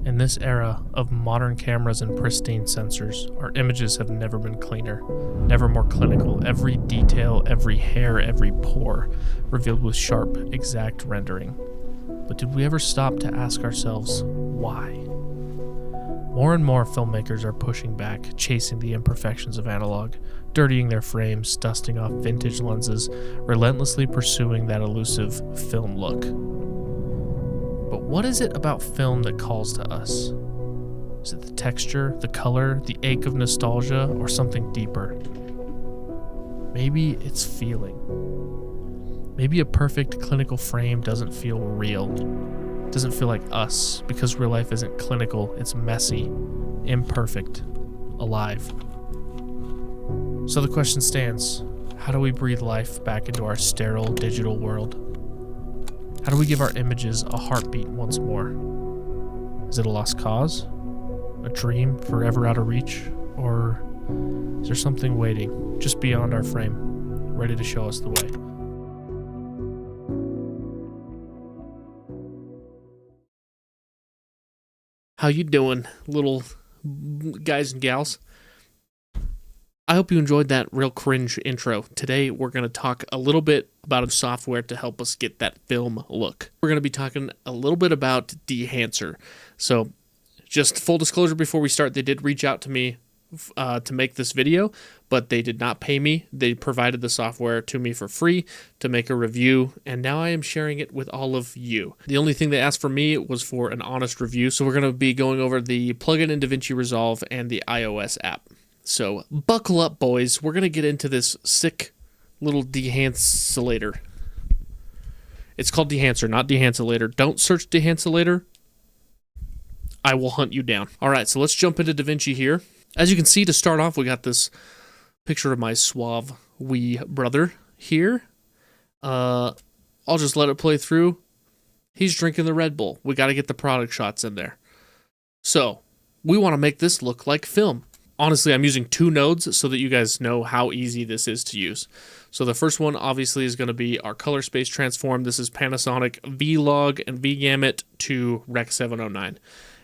In this era of modern cameras and pristine sensors, our images have never been cleaner, never more clinical. Every detail, every hair, every pore revealed with sharp, exact rendering. But did we ever stop to ask ourselves, why? More and more filmmakers are pushing back, chasing the imperfections of analog, dirtying their frames, dusting off vintage lenses, relentlessly pursuing that elusive film look. But what is it about film that calls to us? Is it the texture, the color, the ache of nostalgia, or something deeper? Maybe it's feeling. Maybe a perfect clinical frame doesn't feel real. It doesn't feel like us, because real life isn't clinical, it's messy, imperfect, alive. So the question stands, how do we breathe life back into our sterile digital world? How do we give our images a heartbeat once more? Is it a lost cause? A dream forever out of reach? Or is there something waiting just beyond our frame, ready to show us the way? How you doing, little guys and gals? I hope you enjoyed that real cringe intro. Today, we're going to talk a little bit about software to help us get that film look. We're going to be talking a little bit about Dehancer. So, just full disclosure before we start, they did reach out to me to make this video, but they did not pay me. They provided the software to me for free to make a review, and now I am sharing it with all of you. The only thing they asked for me was for an honest review, so we're going to be going over the plugin in Davinci Resolve and the iOS app. So buckle up, boys. We're going to get into this sick little Dehancelator. It's called Dehancer, not Dehancelator. Don't search Dehancelator. I will hunt you down. All right, so let's jump into Davinci here. As you can see, to start off, we got this picture of my suave wee brother here. I'll just let it play through. He's drinking the Red Bull. We got to get the product shots in there. So we want to make this look like film. Honestly, I'm using two nodes so that you guys know how easy this is to use. So the first one obviously is going to be our color space transform. This is Panasonic V-Log and V-Gamut to Rec 709.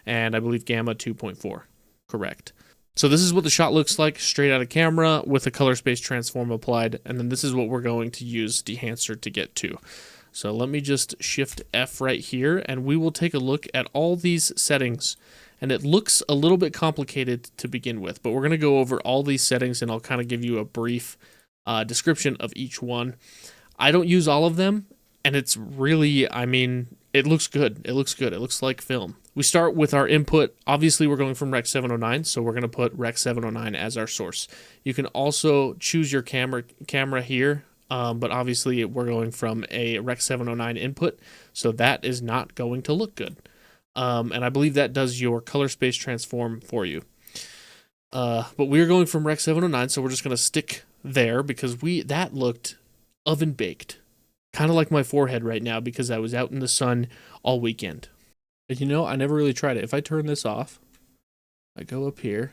And I believe Gamma 2.4. Correct. So this is what the shot looks like straight out of camera with a color space transform applied. And then this is what we're going to use Dehancer to get to. So let me just shift F right here and we will take a look at all these settings. And it looks a little bit complicated to begin with, but we're going to go over all these settings and I'll kind of give you a brief description of each one. I don't use all of them, and it's really, it looks good. It looks good. It looks like film. We start with our input. Obviously, we're going from Rec 709, so we're going to put Rec 709 as our source. You can also choose your camera here, but obviously we're going from a Rec 709 input, so that is not going to look good. And I believe that does your color space transform for you. But we're going from Rec 709, so we're just going to stick there because that looked oven baked. Kind of like my forehead right now because I was out in the sun all weekend. And I never really tried it. If I turn this off, I go up here,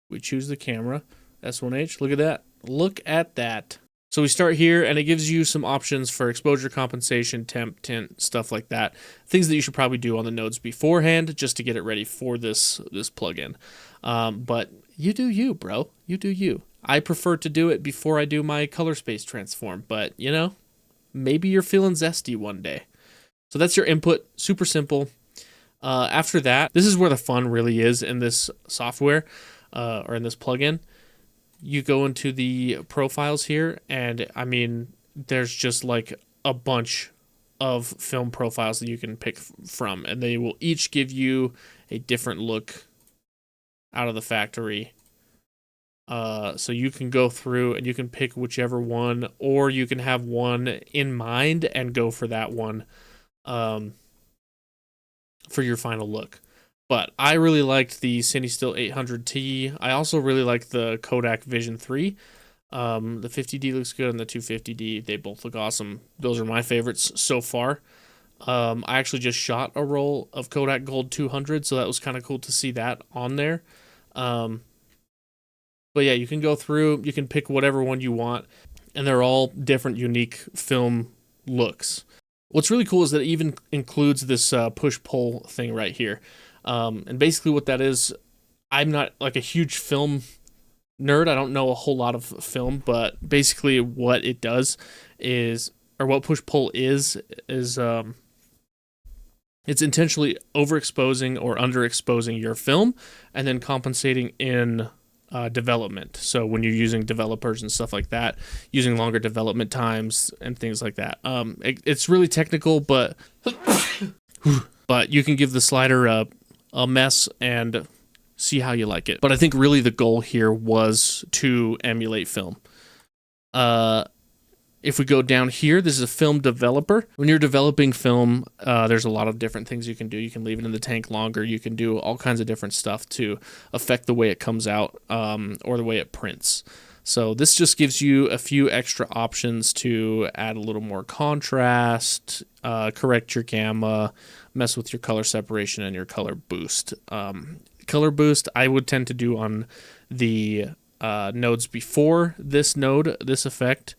we choose the camera, S1H, look at that. Look at that. So we start here, and it gives you some options for exposure compensation, temp, tint, stuff like that. Things that you should probably do on the nodes beforehand just to get it ready for this plugin. But you do you, bro. You do you. I prefer to do it before I do my color space transform, but, maybe you're feeling zesty one day. So that's your input. Super simple. After that, this is where the fun really is in this software or in this plugin. You go into the profiles here, and there's just like a bunch of film profiles that you can pick from, and they will each give you a different look out of the factory. So you can go through and you can pick whichever one, or you can have one in mind and go for that one for your final look. But I really liked the CineStill 800T. I also really like the Kodak Vision 3. The 50D looks good and the 250D. They both look awesome. Those are my favorites so far. I actually just shot a roll of Kodak Gold 200, so that was kind of cool to see that on there. But yeah, you can go through, you can pick whatever one you want, and they're all different, unique film looks. What's really cool is that it even includes this push-pull thing right here. And basically what that is, I'm not like a huge film nerd. I don't know a whole lot of film, but basically what it does is, or what push-pull is it's intentionally overexposing or underexposing your film and then compensating in development. So when you're using developers and stuff like that, using longer development times and things like that. It's really technical, but you can give the slider a mess and see how you like it. But I think really the goal here was to emulate film. If we go down here, this is a film developer. When you're developing film, there's a lot of different things you can do. You can leave it in the tank longer. You can do all kinds of different stuff to affect the way it comes out or the way it prints. So this just gives you a few extra options to add a little more contrast, correct your gamma, mess with your color separation and your color boost. Color boost I would tend to do on the nodes before this node, this effect.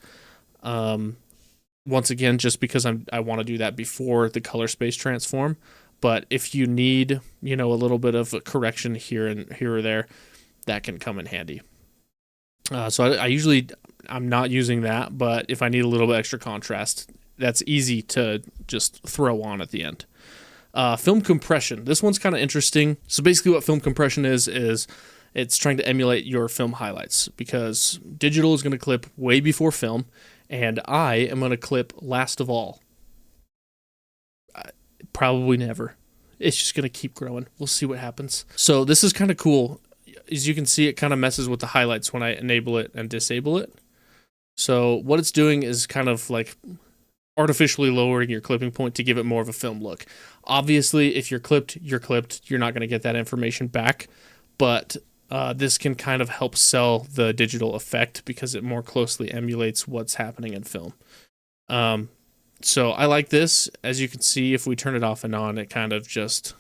Once again, just because I want to do that before the color space transform. But if you need, a little bit of a correction here or there, that can come in handy. So I'm not using that, but if I need a little bit extra contrast, that's easy to just throw on at the end. Film compression. This one's kind of interesting. So basically what film compression is it's trying to emulate your film highlights, because digital is going to clip way before film, and I am going to clip last of all. Probably never. It's just going to keep growing. We'll see what happens. So this is kind of cool. As you can see, it kind of messes with the highlights when I enable it and disable it. So what it's doing is kind of like artificially lowering your clipping point to give it more of a film look. Obviously, if you're clipped, you're clipped. You're not going to get that information back. But this can kind of help sell the digital effect because it more closely emulates what's happening in film. So I like this. As you can see, if we turn it off and on, it kind of just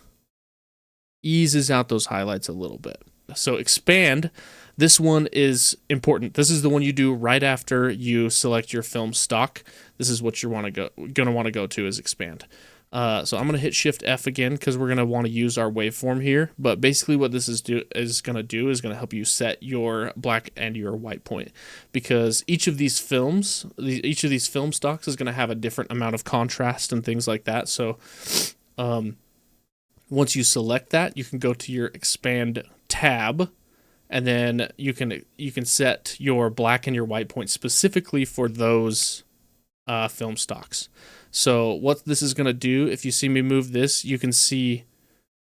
eases out those highlights a little bit. So expand, this one is important. This is the one you do right after you select your film stock. This is what you're going to want to go to is expand. So I'm going to hit Shift F again because we're going to want to use our waveform here. But basically what this is going to help you set your black and your white point, because each of these film stocks is going to have a different amount of contrast and things like that. So once you select that, you can go to your expand tab, and then you can set your black and your white point specifically for those film stocks. So what this is going to do, if you see me move this, you can see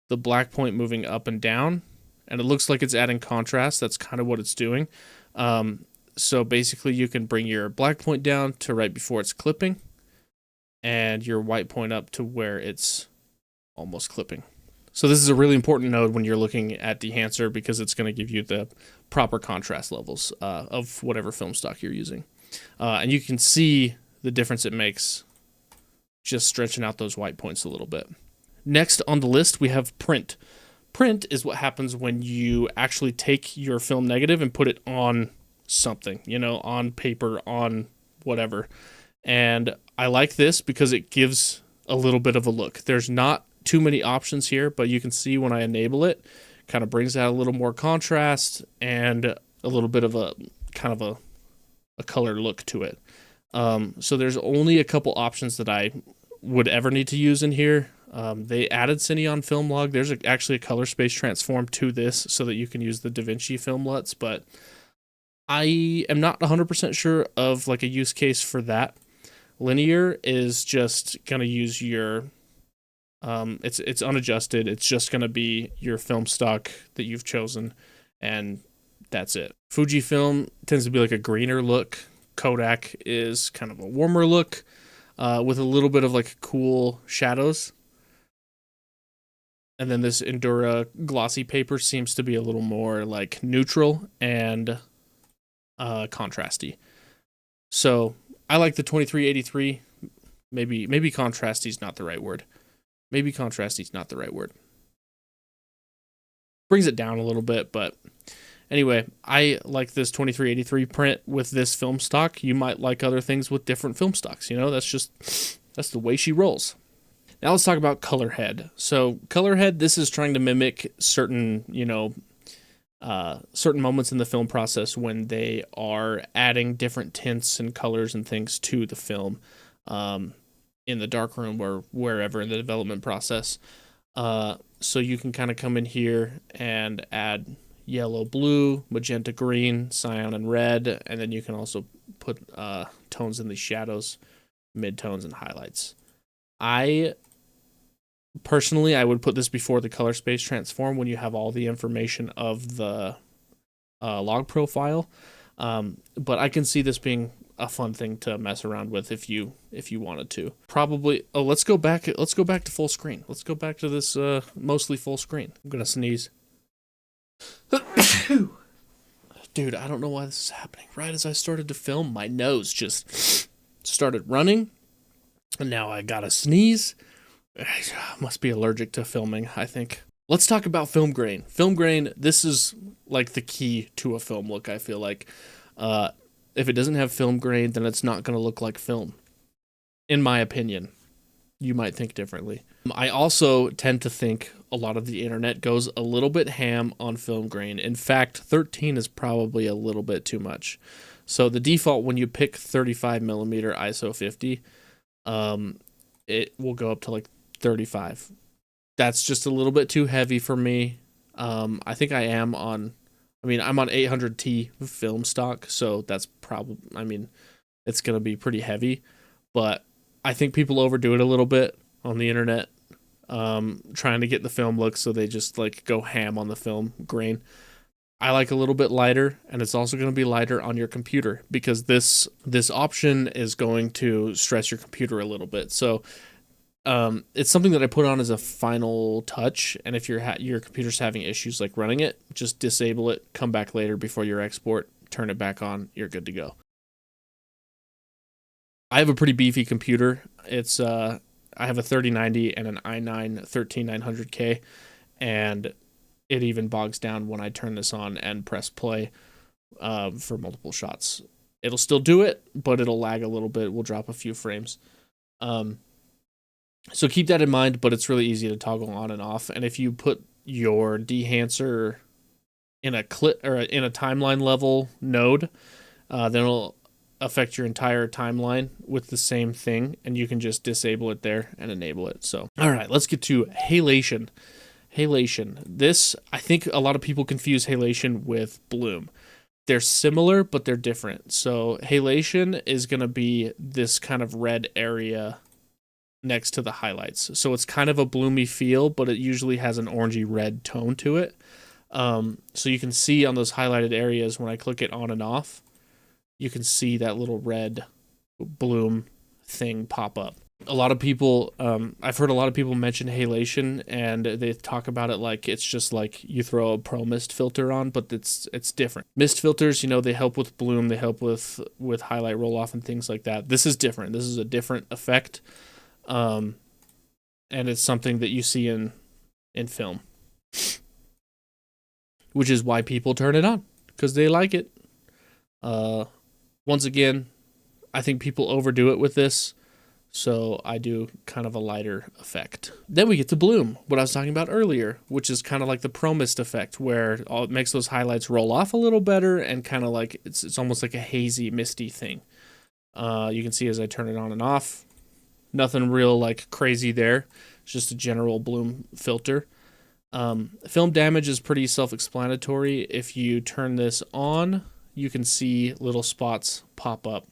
the black point moving up and down, and it looks like it's adding contrast. That's kind of what it's doing. So basically you can bring your black point down to right before it's clipping, and your white point up to where it's almost clipping. So this is a really important node when you're looking at Dehancer, because it's going to give you the proper contrast levels of whatever film stock you're using. And you can see the difference it makes just stretching out those white points a little bit. Next on the list, we have print. Print is what happens when you actually take your film negative and put it on something, on paper, on whatever. And I like this because it gives a little bit of a look. There's not too many options here, but you can see when I enable it, kind of brings out a little more contrast and a little bit of a kind of a color look to it. So there's only a couple options that I would ever need to use in here. They added Cine on Film Log. There's actually a color space transform to this so that you can use the Davinci film LUTs, but I am not 100% sure of like a use case for that. Linear is just going to use your it's unadjusted. It's just going to be your film stock that you've chosen, and that's it. Fujifilm tends to be like a greener look. Kodak is kind of a warmer look with a little bit of like cool shadows. And then this Endura glossy paper seems to be a little more like neutral and contrasty. So I like the 2383. Maybe contrasty is not the right word. Brings it down a little bit, but anyway, I like this 2383 print with this film stock. You might like other things with different film stocks. That's the way she rolls. Now let's talk about color head. So color head, this is trying to mimic certain, certain moments in the film process when they are adding different tints and colors and things to the film, in the darkroom or wherever in the development process. So you can kind of come in here and add yellow, blue, magenta, green, cyan, and red, and then you can also put tones in the shadows, midtones, and highlights. I personally, I would put this before the color space transform when you have all the information of the log profile. But I can see this being a fun thing to mess around with if you wanted to. Probably. Oh, let's go back. Let's go back to full screen. Let's go back to this mostly full screen. I'm gonna sneeze. Dude, I don't know why this is happening. Right as I started to film, my nose just started running, and now I gotta sneeze. I must be allergic to filming, I think. Let's talk about film grain. Film grain, this is like the key to a film look, I feel like. If it doesn't have film grain, then it's not going to look like film, in my opinion. You might think differently. I also tend to think a lot of the internet goes a little bit ham on film grain. In fact, 13 is probably a little bit too much. So the default, when you pick 35mm ISO 50, it will go up to like 35. That's just a little bit too heavy for me. I think I'm on 800T film stock, so that's probably, it's going to be pretty heavy, but I think people overdo it a little bit on the internet, trying to get the film look, so they just like go ham on the film grain. I like a little bit lighter, and it's also going to be lighter on your computer because this option is going to stress your computer a little bit. So it's something that I put on as a final touch, and if your computer's having issues like running it, just disable it, come back later before your export, turn it back on, you're good to go. I have a pretty beefy computer. It's I have a 3090 and an i9 13900K, and it even bogs down when I turn this on and press play for multiple shots. It'll still do it, but it'll lag a little bit. We'll drop a few frames. So keep that in mind, but it's really easy to toggle on and off. And if you put your Dehancer in a in a timeline level node, then it'll affect your entire timeline with the same thing, and you can just disable it there and enable it. So, all right, let's get to halation. Halation. This, I think a lot of people confuse halation with bloom. They're similar, but they're different. So halation is going to be this kind of red area next to the highlights. So it's kind of a bloomy feel, but it usually has an orangey red tone to it. So you can see on those highlighted areas when I click it on and off, you can see that little red bloom thing pop up. A lot of people, I've heard a lot of people mention halation, and they talk about it like it's just like you throw a pro mist filter on, but it's different. Mist filters, they help with bloom, they help with highlight roll off and things like that. This is different. This is a different effect, and it's something that you see in film, which is why people turn it on, because they like it. Once again, I think people overdo it with this, so I do kind of a lighter effect. Then we get to bloom, what I was talking about earlier, which is kind of like the pro mist effect, where it makes those highlights roll off a little better, and kind of like it's almost like a hazy, misty thing. You can see as I turn it on and off, nothing real like crazy there. It's just a general bloom filter. Film damage is pretty self-explanatory. If you turn this on, you can see little spots pop up,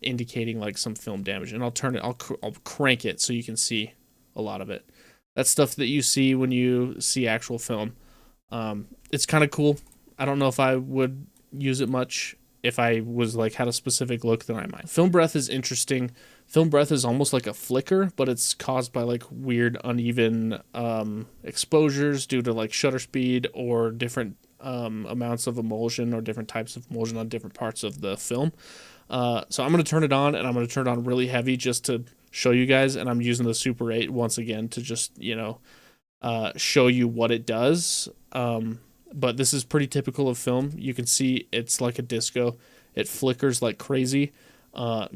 indicating like some film damage. And I'll crank it so you can see a lot of it. That's stuff that you see when you see actual film. It's kind of cool. I don't know if I would use it much. If I was like had a specific look, then I might. Film breath is interesting. Film breath is almost like a flicker, but it's caused by like weird uneven exposures due to like shutter speed or different amounts of emulsion or different types of emulsion on different parts of the film. So I'm going to turn it on, and I'm going to turn it on really heavy just to show you guys, and I'm using the Super 8 once again to just, show you what it does. But this is pretty typical of film. You can see it's like a disco. It flickers like crazy.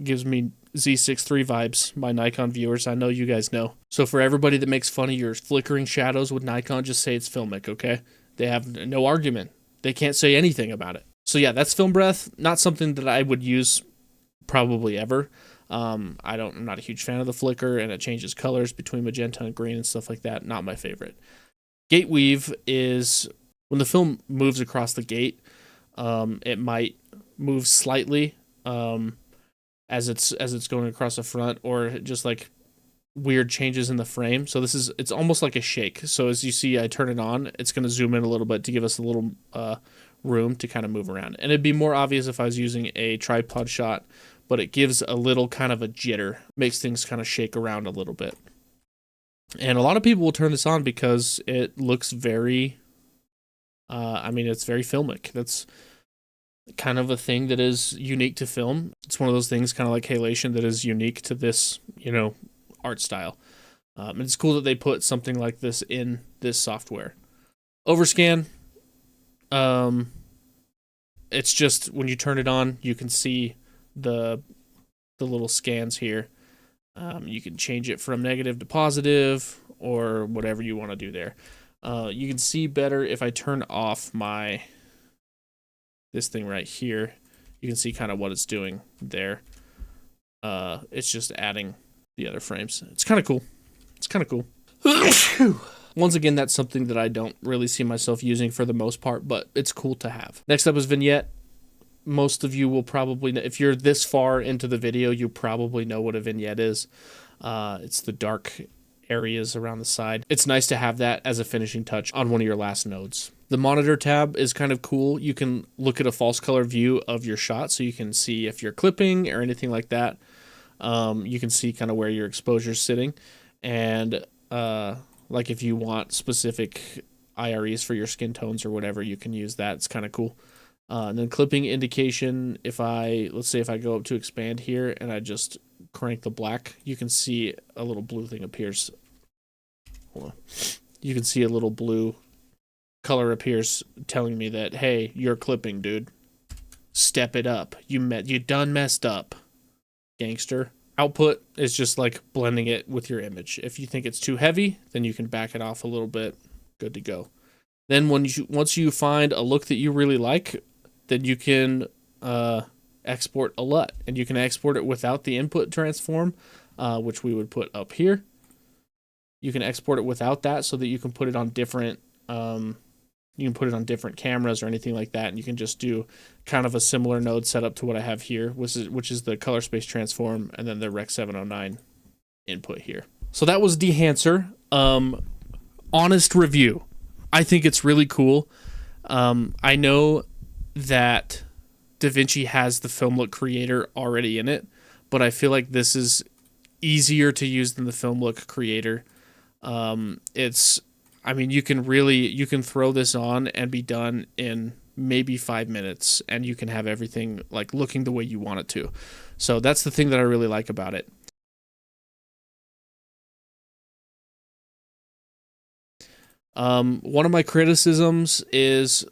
Gives me Z63 vibes, my Nikon viewers. I know you guys know. So for everybody that makes fun of your flickering shadows with Nikon, just say it's filmic, okay? They have no argument. They can't say anything about it. So yeah, that's film breath. Not something that I would use probably ever. I'm not a huge fan of the flicker, and it changes colors between magenta and green and stuff like that. Not my favorite. Gate weave is when the film moves across the gate. It might move slightly as it's going across the front, or just like weird changes in the frame. So it's almost like a shake. So as you see, I turn it on, it's going to zoom in a little bit to give us a little room to kind of move around. And it'd be more obvious if I was using a tripod shot, but it gives a little kind of a jitter, makes things kind of shake around a little bit. And a lot of people will turn this on because it looks very, it's very filmic. That's kind of a thing that is unique to film. It's one of those things kind of like halation that is unique to this, art style. And it's cool that they put something like this in this software. Overscan, it's just when you turn it on, you can see the little scans here. You can change it from negative to positive or whatever you want to do there. You can see better if I turn off this thing right here. You can see kind of what it's doing there. It's just adding the other frames. It's kind of cool. Once again, that's something that I don't really see myself using for the most part, but it's cool to have. Next up is vignette. Most of you will probably know, if you're this far into the video, you probably know what a vignette is. It's the dark areas around the side. It's nice to have that as a finishing touch on one of your last nodes. The monitor tab is kind of cool. You can look at a false color view of your shot, so you can see if you're clipping or anything like that. You can see kind of where your exposure is sitting, and like if you want specific IREs for your skin tones or whatever, you can use that. It's kind of cool. And then clipping indication, let's say if I go up to expand here and I just crank the black, you can see a little blue thing appears. Hold on. You can see a little blue color appears telling me that, hey, you're clipping, dude. Step it up. You done messed up, gangster. Output is just like blending it with your image. If you think it's too heavy, then you can back it off a little bit. Good to go. Then once you find a look that you really like, then you can export a LUT, and you can export it without the input transform, which we would put up here. You can export it without that, so that you can put it on different cameras or anything like that, and you can just do kind of a similar node setup to what I have here, which is the color space transform and then the Rec 709 input here. So that was Dehancer. Honest review. I think it's really cool. I know that Davinci has the Film Look Creator already in it, but I feel like this is easier to use than the Film Look Creator. You can throw this on and be done in maybe 5 minutes, and you can have everything like looking the way you want it to. So that's the thing that I really like about it. One of my criticisms is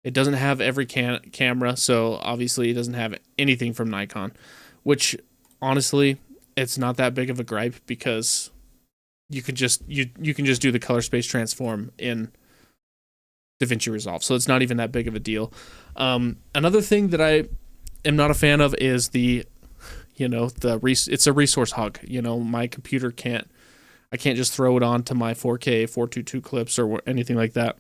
it doesn't have every camera, so obviously it doesn't have anything from Nikon, which honestly, it's not that big of a gripe because you can just do the color space transform in Davinci Resolve, so it's not even that big of a deal. Another thing that I am not a fan of is it's a resource hog. My computer I can't just throw it onto my 4K 422 clips or anything like that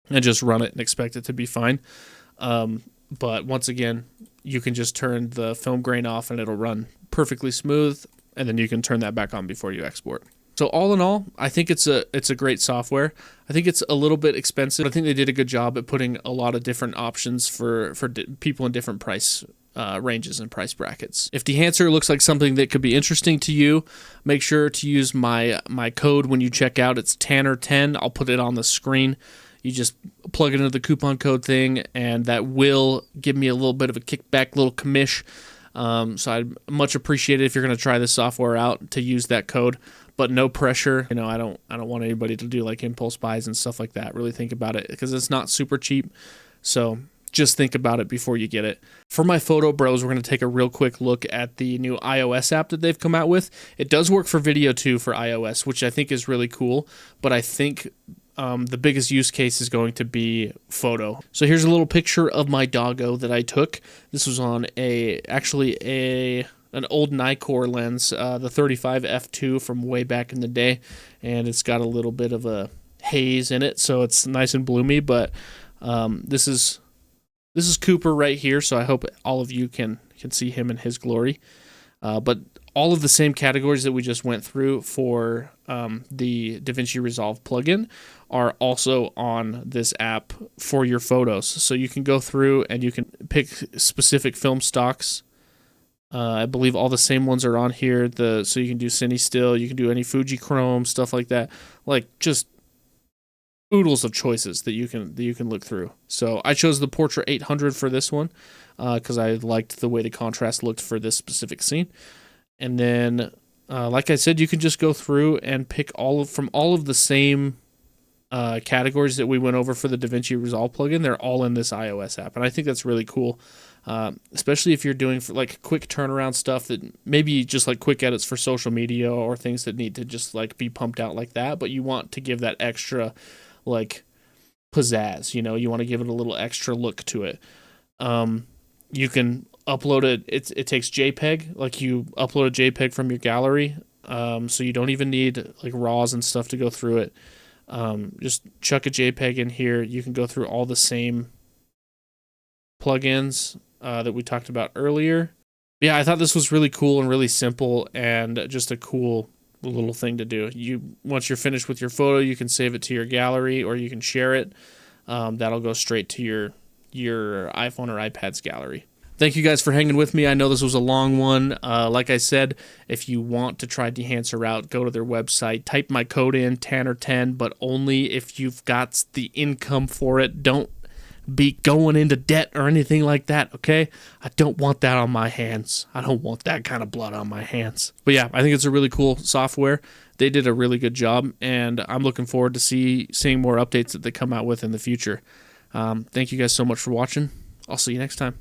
and just run it and expect it to be fine. But once again, you can just turn the film grain off and it'll run perfectly smooth, and then you can turn that back on before you export. So all in all, I think it's a great software. I think it's a little bit expensive. I think they did a good job at putting a lot of different options for people in different price ranges and price brackets. If Dehancer looks like something that could be interesting to you, make sure to use my code when you check out. It's Tanner10. I'll put it on the screen. You just plug it into the coupon code thing, and that will give me a little bit of a kickback, little commish. So I'd much appreciate it if you're going to try this software out to use that code, but no pressure. I don't want anybody to do like impulse buys and stuff like that. Really think about it because it's not super cheap. So just think about it before you get it. For my photo bros, we're going to take a real quick look at the new iOS app that they've come out with. It does work for video too for iOS, which I think is really cool, but I think the biggest use case is going to be photo. So here's a little picture of my doggo that I took. This was on an old Nikkor lens, the 35 f2 from way back in the day, and it's got a little bit of a haze in it, so it's nice and bloomy. But this is Cooper right here, so I hope all of you can see him in his glory. But all of the same categories that we just went through for the Davinci Resolve plugin are also on this app for your photos. So you can go through and you can pick specific film stocks. I believe all the same ones are on here. So you can do Cine Still, you can do any Fuji Chrome, stuff like that. Like just oodles of choices that you can look through. So I chose the Portra 800 for this one because I liked the way the contrast looked for this specific scene. And then, like I said, you can just go through and pick from all of the same categories that we went over for the Davinci Resolve plugin. They're all in this iOS app, and I think that's really cool, especially if you're doing for like quick turnaround stuff that maybe just like quick edits for social media or things that need to just like be pumped out like that, but you want to give that extra like pizzazz, you want to give it a little extra look to it. You can upload it. It takes JPEG, like you upload a JPEG from your gallery, so you don't even need like RAWs and stuff to go through it. Just chuck a JPEG in here. You can go through all the same plugins that we talked about earlier. Yeah, I thought this was really cool and really simple and just a cool little thing to do. Once you're finished with your photo, you can save it to your gallery or you can share it. That'll go straight to your iPhone or iPad's gallery. Thank you guys for hanging with me. I know this was a long one. Like I said, if you want to try Dehancer out, go to their website, type my code in, TANNER10, but only if you've got the income for it. Don't be going into debt or anything like that, okay? I don't want that on my hands. I don't want that kind of blood on my hands. But yeah, I think it's a really cool software. They did a really good job, and I'm looking forward to seeing more updates that they come out with in the future. Thank you guys so much for watching. I'll see you next time.